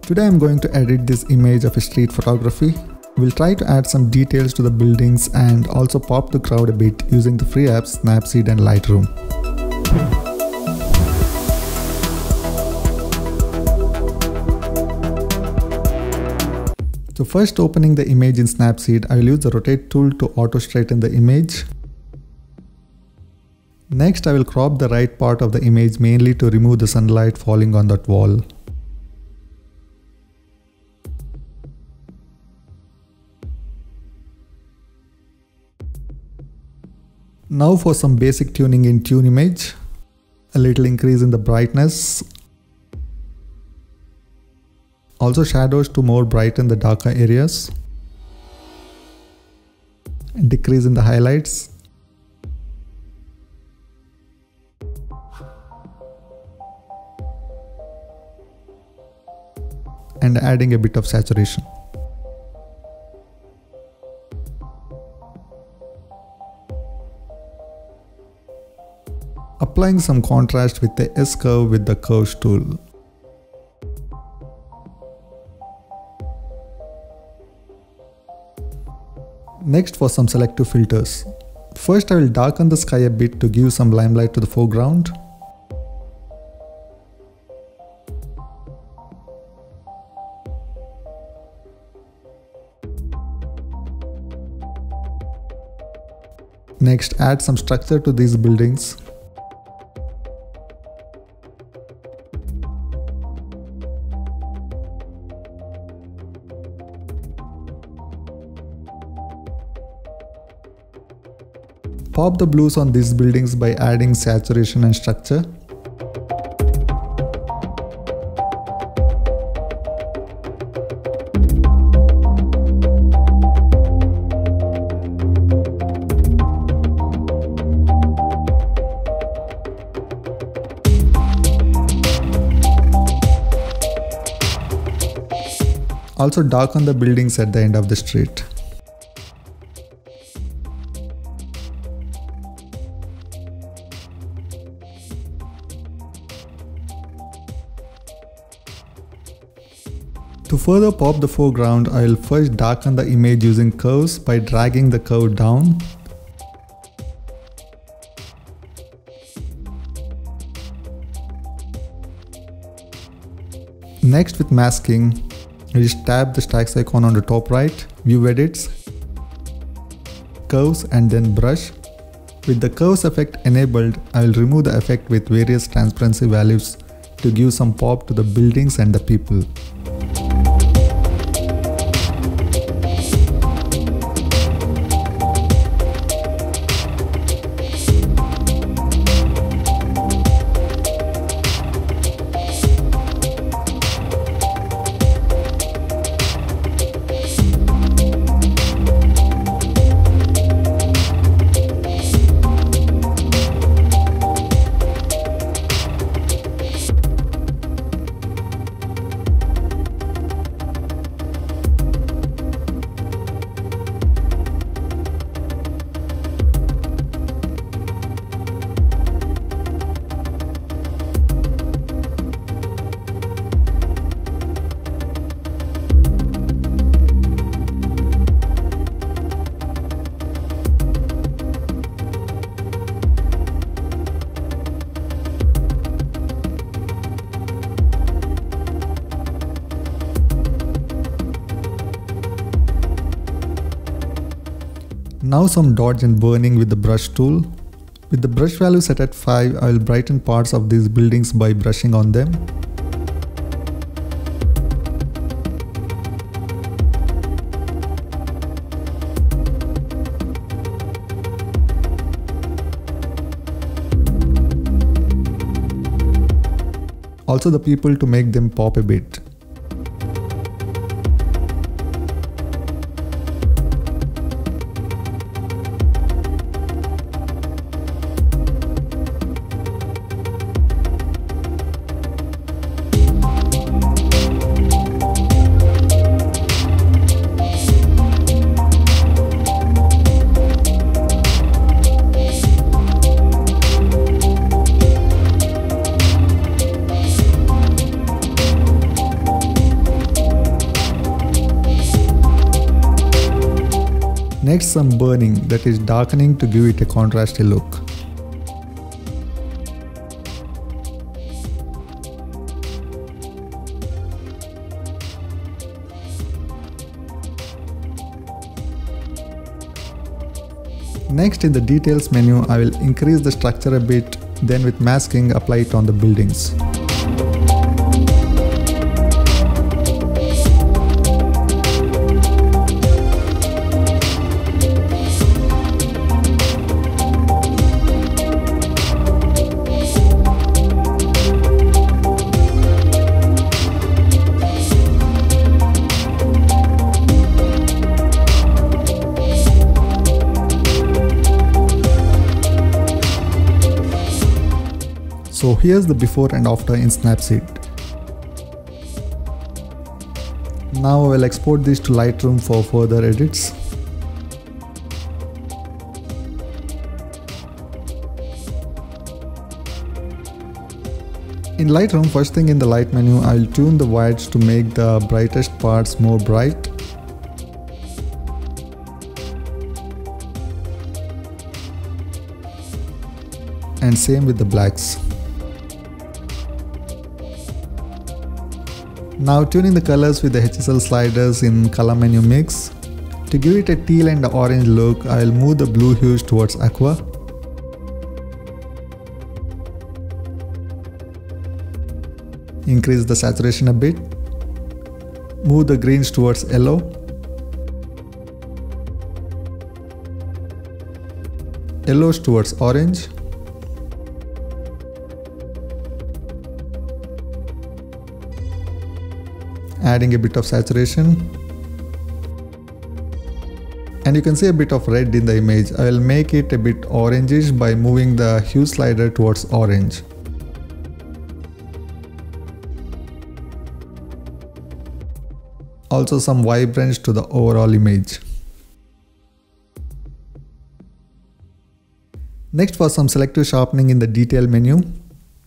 Today I'm going to edit this image of a street photography. We'll try to add some details to the buildings and also pop the crowd a bit using the free apps SNAPSEED and LIGHTROOM. So first, opening the image in SNAPSEED, I will use the rotate tool to auto straighten the image. Next, I will crop the right part of the image mainly to remove the sunlight falling on that wall. Now for some basic tuning in Tune Image, a little increase in the brightness. Also shadows to more brighten the darker areas. Decrease in the highlights. And adding a bit of saturation. Applying some contrast with the S-curve with the curves tool. Next, for some selective filters. First, I will darken the sky a bit to give some limelight to the foreground. Next, add some structure to these buildings. Pop the blues on these buildings by adding saturation and structure. Also darken the buildings at the end of the street. To further pop the foreground, I will first darken the image using curves by dragging the curve down. Next, with masking, I just tap the stacks icon on the top right, View Edits, Curves and then Brush. With the curves effect enabled, I will remove the effect with various transparency values to give some pop to the buildings and the people. Now some dodge and burning with the brush tool. With the brush value set at 5, I will brighten parts of these buildings by brushing on them. Also the people to make them pop a bit. Next, some burning, that is darkening to give it a contrasty look. Next, in the details menu, I will increase the structure a bit, then with masking apply it on the buildings. So here's the before and after in Snapseed. Now I will export this to Lightroom for further edits. In Lightroom, first thing in the light menu, I will tune the whites to make the brightest parts more bright. And same with the blacks. Now tuning the colors with the HSL sliders in color menu mix. To give it a teal and orange look, I will move the blue hues towards aqua. Increase the saturation a bit. Move the greens towards yellow. Yellows towards orange. Adding a bit of saturation, and you can see a bit of red in the image. I will make it a bit orangish by moving the hue slider towards orange. Also some vibrance to the overall image. Next, for some selective sharpening in the detail menu.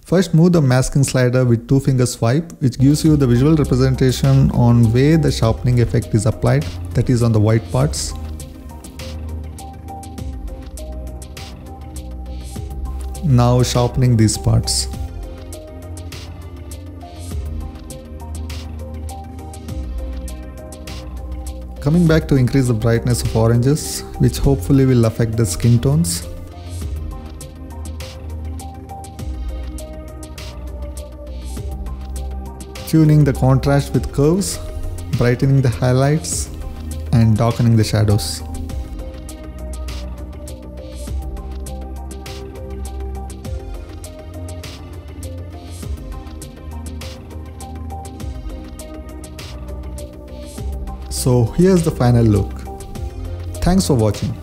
First, move the masking slider with 2-finger swipe, which gives you the visual representation on where the sharpening effect is applied, that is on the white parts. Now sharpening these parts. Coming back to increase the brightness of oranges, which hopefully will affect the skin tones. Tuning the contrast with curves, brightening the highlights, and darkening the shadows. So here's the final look. Thanks for watching.